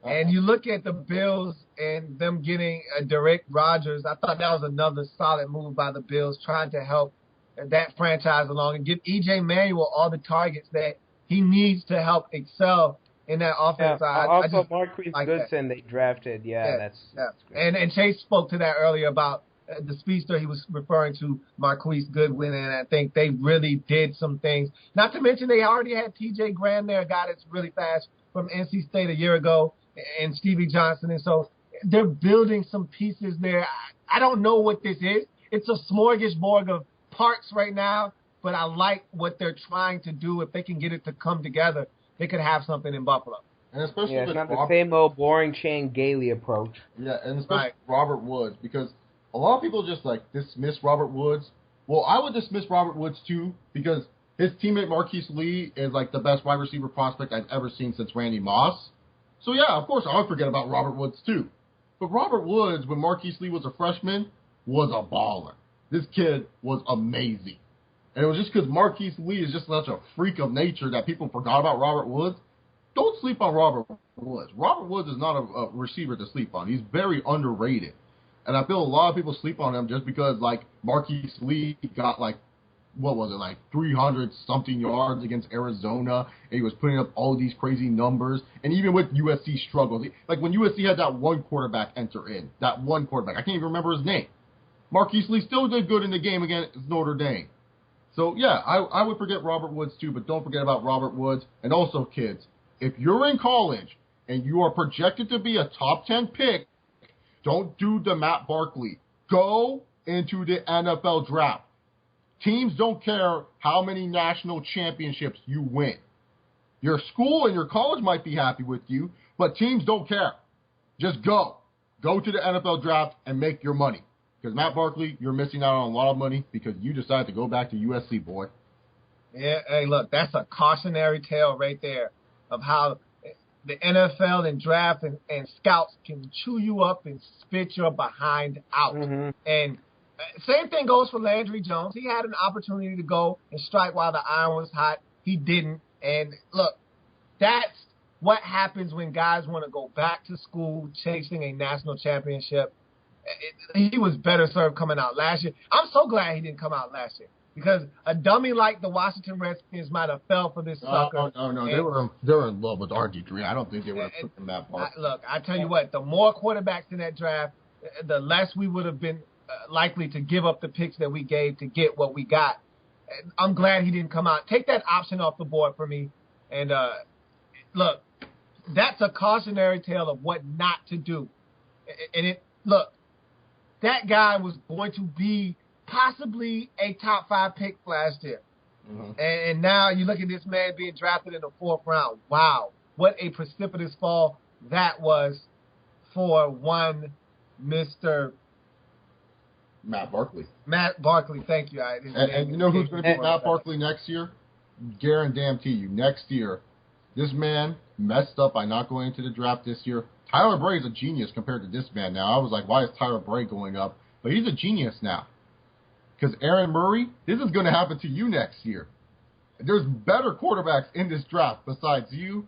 And you look at the Bills and them getting Derek Rogers. I thought that was another solid move by the Bills, trying to help that franchise along and give EJ Manuel all the targets that he needs to help excel in that offense. Yeah, I also, just Marquise like that. Goodson they drafted. Yeah, that's great. And Chase spoke to that earlier about the speedster he was referring to, Marquise Goodwin, and I think they really did some things. Not to mention they already had T.J. Graham there, a guy that's really fast from NC State a year ago, and Stevie Johnson, and so they're building some pieces there. I don't know what this is. It's a smorgasbord of parts right now, but I like what they're trying to do. If they can get it to come together, they could have something in Buffalo. And especially Yeah, it's with not the same old boring Shane Gailey approach. Yeah, and especially Robert Woods, because a lot of people just dismiss Robert Woods. Well, I would dismiss Robert Woods too, because his teammate Marquise Lee is the best wide receiver prospect I've ever seen since Randy Moss. So yeah, of course I would forget about Robert Woods too. But Robert Woods, when Marquise Lee was a freshman, was a baller. This kid was amazing. And it was just because Marquise Lee is just such a freak of nature that people forgot about Robert Woods. Don't sleep on Robert Woods. Robert Woods is not a receiver to sleep on. He's very underrated. And I feel a lot of people sleep on him just because, Marquise Lee got, 300-something yards against Arizona, and he was putting up all these crazy numbers. And even with USC struggles, when USC had that one quarterback enter in, I can't even remember his name. Marquise Lee still did good in the game against Notre Dame. So, yeah, I would forget Robert Woods too, but don't forget about Robert Woods. And also, kids, if you're in college and you are projected to be a top 10 pick, don't do the Matt Barkley. Go into the NFL draft. Teams don't care how many national championships you win. Your school and your college might be happy with you, but teams don't care. Just go. Go to the NFL draft and make your money. Because Matt Barkley, you're missing out on a lot of money because you decided to go back to USC, boy. Yeah, hey, look, that's a cautionary tale right there of how the NFL and draft and scouts can chew you up and spit your behind out. Mm-hmm. And same thing goes for Landry Jones. He had an opportunity to go and strike while the iron was hot. He didn't. And look, that's what happens when guys want to go back to school chasing a national championship. He was better served coming out last year. I'm so glad he didn't come out last year because a dummy like the Washington Redskins might have fell for this sucker. No. They were in love with RG3. I don't think they would have put him that far. Look, I tell you what, the more quarterbacks in that draft, the less we would have been likely to give up the picks that we gave to get what we got. I'm glad he didn't come out. Take that option off the board for me. And look, that's a cautionary tale of what not to do. And look, that guy was going to be possibly a top 5 pick last year. Mm-hmm. And now you look at this man being drafted in the 4th round. Wow. What a precipitous fall that was for one Mr. Matt Barkley. Matt Barkley, thank you. And you know who's going to be Matt Barkley next year? Guarantee you. Next year, this man messed up by not going into the draft this year. Tyler Bray is a genius compared to this man now. I was like, why is Tyler Bray going up? But he's a genius now. Because Aaron Murray, this is going to happen to you next year. There's better quarterbacks in this draft besides you.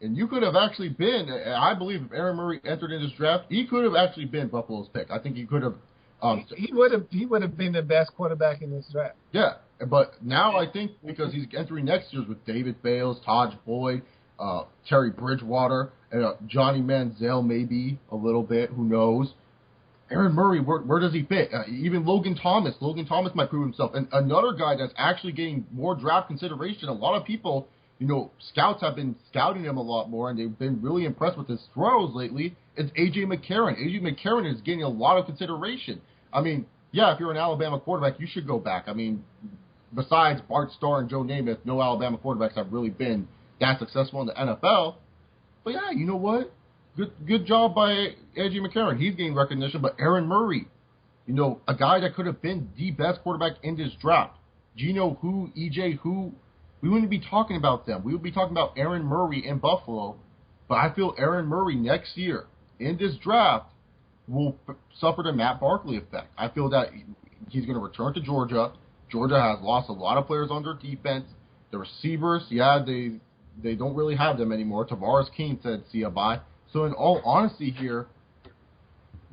And you could have actually been, I believe if Aaron Murray entered in this draft, he could have actually been Buffalo's pick. I think he could have. He would have been the best quarterback in this draft. Yeah, but now I think because he's entering next year's with David Bales, Taj Boyd, Terry Bridgewater, and Johnny Manziel maybe a little bit. Who knows? Aaron Murray, where does he fit? Even Logan Thomas. Logan Thomas might prove himself. And another guy that's actually getting more draft consideration. A lot of people, scouts have been scouting him a lot more, and they've been really impressed with his throws lately. It's A.J. McCarron. A.J. McCarron is getting a lot of consideration. I mean, yeah, if you're an Alabama quarterback, you should go back. I mean, besides Bart Starr and Joe Namath, no Alabama quarterbacks have really been that successful in the NFL. But yeah, you know what? Good job by A.J. McCarron. He's getting recognition. But Aaron Murray, a guy that could have been the best quarterback in this draft. Geno who, EJ who, we wouldn't be talking about them. We would be talking about Aaron Murray in Buffalo. But I feel Aaron Murray next year in this draft will suffer the Matt Barkley effect. I feel that he's going to return to Georgia. Georgia has lost a lot of players on their defense. The receivers, yeah, They don't really have them anymore. Tavares King said, see ya, bye. So in all honesty here,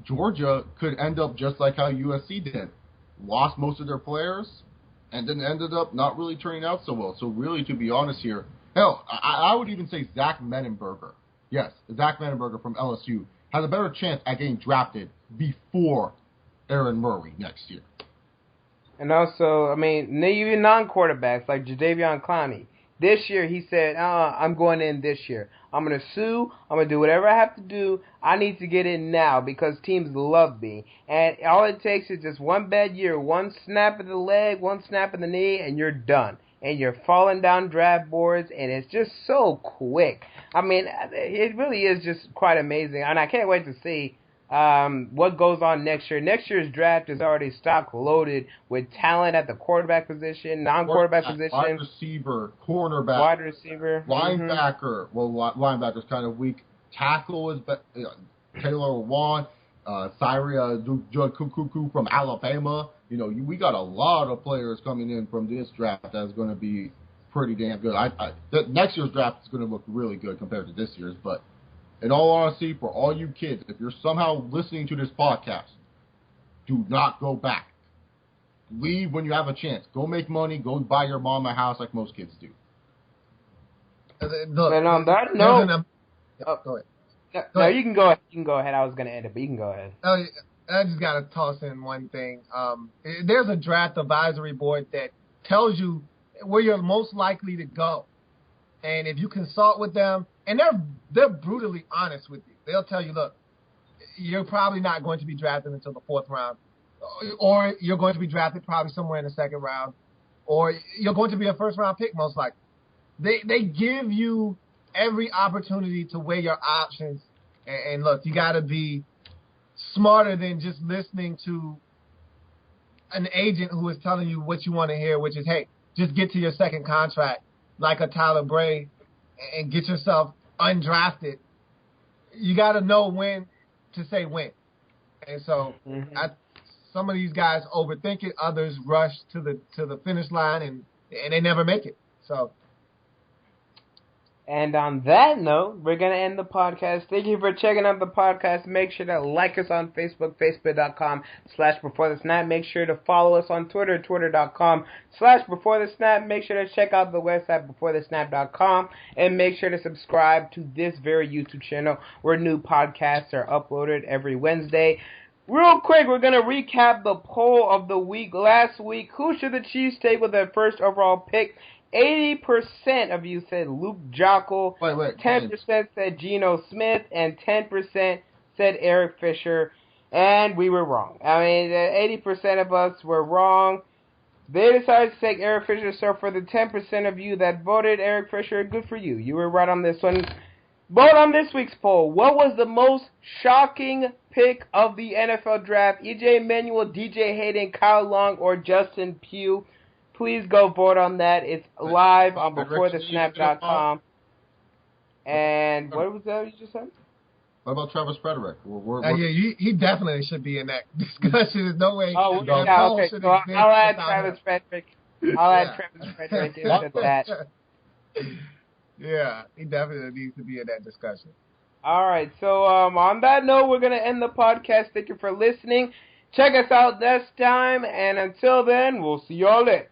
Georgia could end up just like how USC did. Lost most of their players, and then ended up not really turning out so well. So really, to be honest here, hell, I would even say Zach Menenberger. Yes, Zach Menenberger from LSU has a better chance at getting drafted before Aaron Murray next year. And also, I mean, even non-quarterbacks like Jadeveon Clowney. This year, he said, I'm going in this year. I'm going to sue. I'm going to do whatever I have to do. I need to get in now because teams love me. And all it takes is just one bad year, one snap of the leg, one snap of the knee, and you're done. And you're falling down draft boards, and it's just so quick. I mean, it really is just quite amazing. And I can't wait to see what goes on next year. Next year's draft is already stock loaded with talent at the quarterback position, non-quarterback position, wide receiver, cornerback, wide receiver, linebacker. Well, linebacker's kind of weak. Tackle is Taylor Wan, Syria Kuku from Alabama. You know, we got a lot of players coming in from this draft that's going to be pretty damn good. Next year's draft is going to look really good compared to this year's, but in all honesty, for all you kids, if you're somehow listening to this podcast, do not go back. Leave when you have a chance. Go make money. Go buy your mom a house like most kids do. Look, and on that note, go ahead. No, you can go ahead. You can go ahead. I was going to end it, but you can go ahead. I just got to toss in one thing. There's a draft advisory board that tells you where you're most likely to go. And if you consult with them, and they're brutally honest with you. They'll tell you, look, you're probably not going to be drafted until the 4th round, or you're going to be drafted probably somewhere in the 2nd round, or you're going to be a 1st-round pick most likely. They give you every opportunity to weigh your options. And look, you got to be smarter than just listening to an agent who is telling you what you want to hear, which is, hey, just get to your 2nd contract like a Tyler Bray and get yourself undrafted. You got to know when to say when. And so some of these guys overthink it. Others rush to the finish line and they never make it. So. And on that note, we're going to end the podcast. Thank you for checking out the podcast. Make sure to like us on Facebook, facebook.com/beforethesnap. Make sure to follow us on Twitter, twitter.com/beforethesnap. Make sure to check out the website, beforethesnap.com. And make sure to subscribe to this very YouTube channel where new podcasts are uploaded every Wednesday. Real quick, we're going to recap the poll of the week. Last week, who should the Chiefs take with their first overall pick? 80% of you said Luke Joeckel, 10% said Geno Smith, and 10% said Eric Fisher, and we were wrong. I mean, 80% of us were wrong. They decided to take Eric Fisher, so for the 10% of you that voted Eric Fisher, good for you. You were right on this one. Vote on this week's poll. What was the most shocking pick of the NFL draft? EJ Manuel, DJ Hayden, Kyle Long, or Justin Pugh? Please go vote on that. It's live on beforethesnap.com. And what was that you just said? What about Travis Frederick? He definitely should be in that discussion. There's no way. Oh, yeah, okay. So I'll add Travis Frederick. I'll add Travis Frederick into that. Yeah, he definitely needs to be in that discussion. All right. So on that note, we're going to end the podcast. Thank you for listening. Check us out next time. And until then, we'll see y'all later.